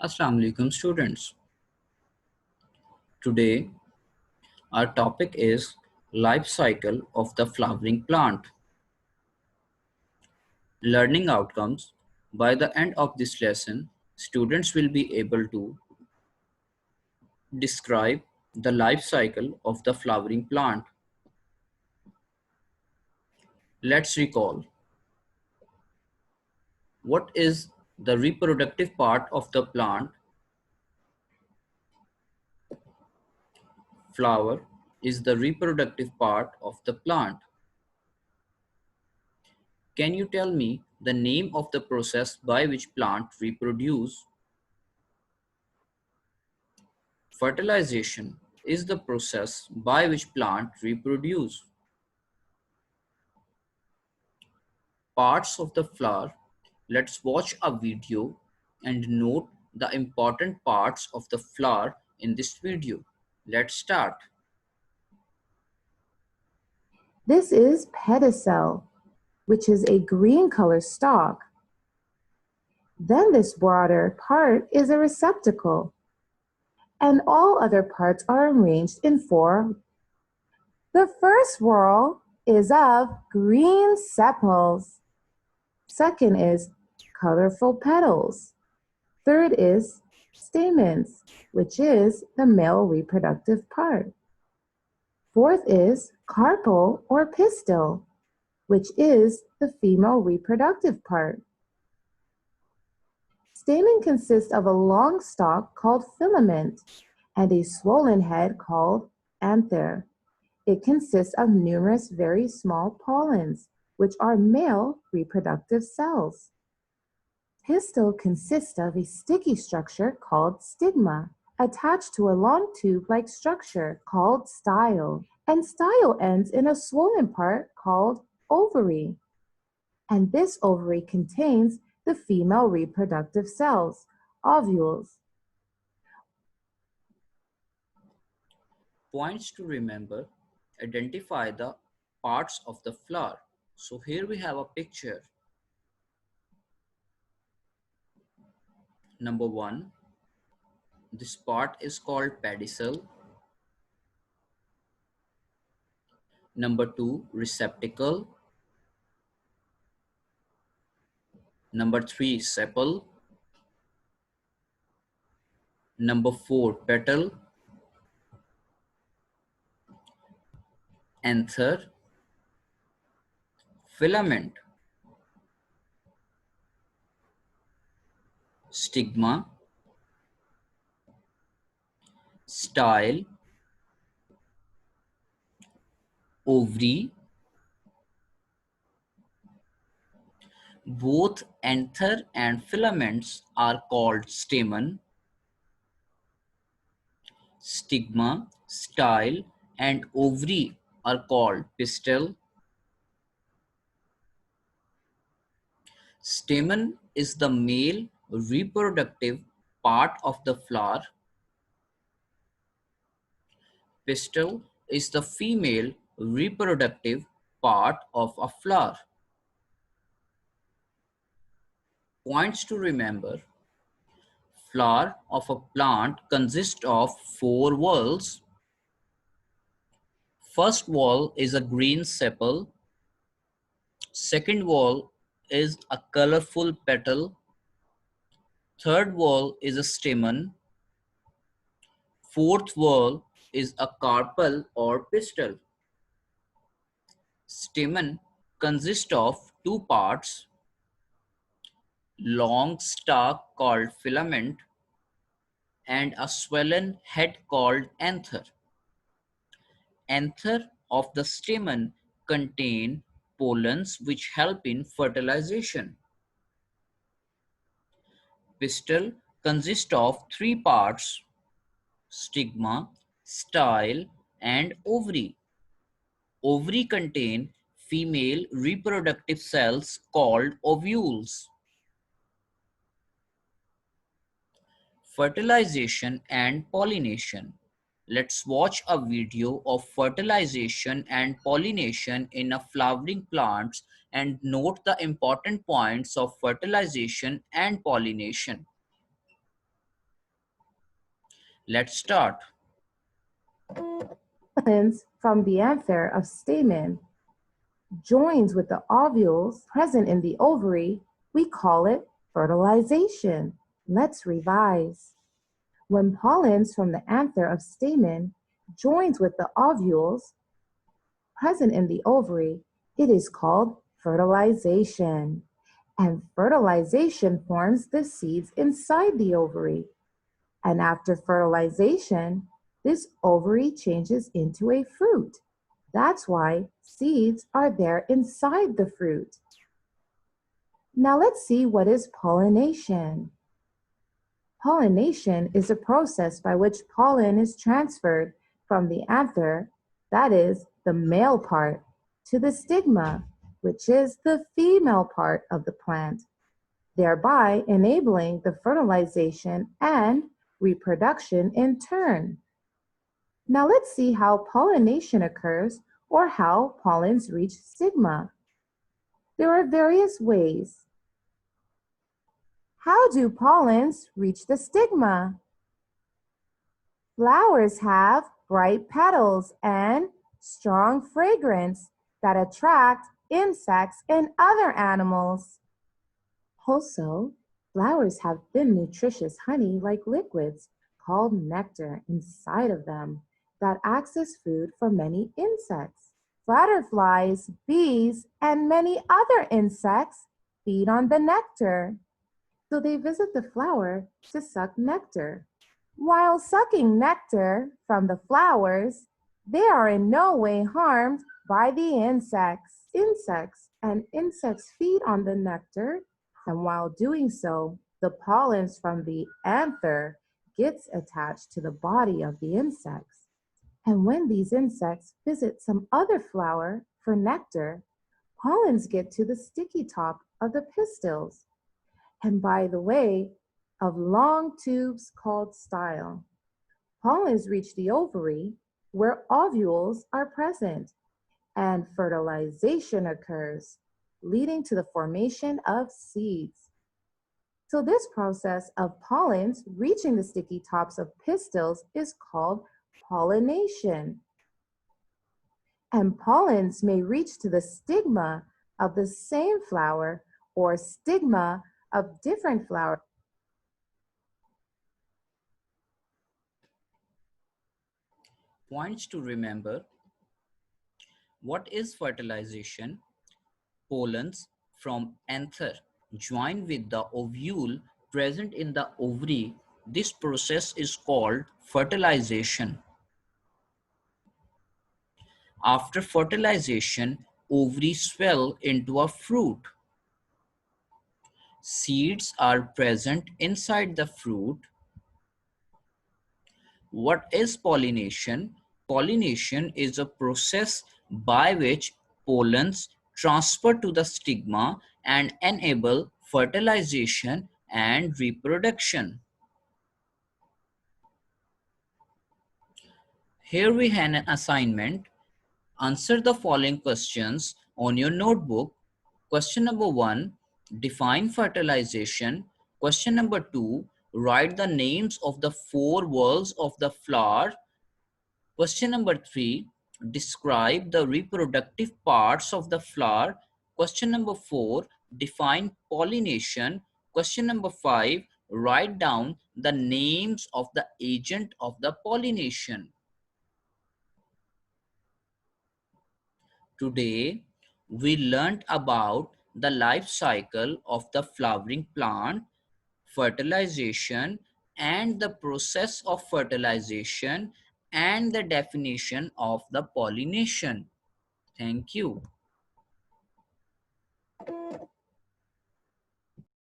Assalamu alaikum students. Today our topic is life cycle of the flowering plant. Learning outcomes. By the end of this lesson, students will be able to describe the life cycle of the flowering plant. Let's recall what is the reproductive part of the plant. Flower is the reproductive part of the plant. Can you tell me the name of the process by which plant reproduce? Fertilization is the process by which plants reproduce. Parts of the flower. Let's watch a video and note the important parts of the flower in this video. Let's start. This is pedicel, which is a green color stalk. Then this broader part is a receptacle, and all other parts are arranged in four. The first whorl is of green sepals. Second is colorful petals. Third is stamens, which is the male reproductive part. Fourth is carpel or pistil, which is the female reproductive part. Stamen consists of a long stalk called filament and a swollen head called anther. It consists of numerous very small pollens, which are male reproductive cells. Pistil consists of a sticky structure called stigma, attached to a long tube-like structure called style, and style ends in a swollen part called ovary. And this ovary contains the female reproductive cells, ovules. Points to remember. Identify the parts of the flower. So here we have a picture. Number 1. This part is called pedicel. Number 2. Receptacle. Number 3. Sepal. Number 4. Petal. Anther. Filament. Stigma. Style. Ovary. Both anther and filaments are called stamen. Stigma, style, and ovary are called pistil. Stamen is the male reproductive part of the flower. Pistil is the female reproductive part of a flower. Points to remember. Flower of a plant consists of 4 whorls. First whorl is a green sepal. Second whorl is a colorful petal. Third whorl is a stamen. Fourth whorl is a carpel or pistil. Stamen consists of 2 parts. Long stalk called filament and a swollen head called anther. Anther of the stamen contain pollens which help in fertilization. Pistil consists of 3 parts: stigma, style, and ovary. Ovary contain female reproductive cells called ovules. Fertilization and pollination. Let's watch a video of fertilization and pollination in a flowering plants and note the important points of fertilization and pollination. Let's start. Pollens from the anther of stamen joins with the ovules present in the ovary, we call it fertilization. Let's revise. When pollens from the anther of stamen joins with the ovules present in the ovary, it is called fertilization. And fertilization forms the seeds inside the ovary. And after fertilization, this ovary changes into a fruit. That's why seeds are there inside the fruit. Now let's see what is pollination. Pollination is a process by which pollen is transferred from the anther, that is, the male part, to the stigma, which is the female part of the plant, thereby enabling the fertilization and reproduction in turn. Now let's see how pollination occurs or how pollens reach stigma. There are various ways. How do pollens reach the stigma? Flowers have bright petals and strong fragrance that attract insects and other animals. Also, flowers have thin, nutritious honey-like liquids called nectar inside of them that acts as food for many insects. Butterflies, bees, and many other insects feed on the nectar. So they visit the flower to suck nectar. While sucking nectar from the flowers, they are in no way harmed by the insects. Insects feed on the nectar, and while doing so, the pollens from the anther gets attached to the body of the insects. And when these insects visit some other flower for nectar, pollens get to the sticky top of the pistils, and by the way of long tubes called style. Pollens reach the ovary where ovules are present, and fertilization occurs, leading to the formation of seeds. So this process of pollens reaching the sticky tops of pistils is called pollination. And pollens may reach to the stigma of the same flower or stigma of different flowers. Points to remember. What is fertilization? Pollens from anther join with the ovule present in the ovary. This process is called fertilization. After fertilization, ovaries swell into a fruit. Seeds are present inside the fruit. What is pollination? Pollination is a process by which pollens transfer to the stigma and enable fertilization and reproduction. Here we have an assignment. Answer the following questions on your notebook. Question number 1, define fertilization. Question number 2, write the names of the 4 whorls of the flower. Question number 3, describe the reproductive parts of the flower. Question number 4, define pollination. Question number 5, write down the names of the agent of the pollination. Today, we learned about the life cycle of the flowering plant, fertilization, and the process of fertilization, and the definition of the pollination. Thank you.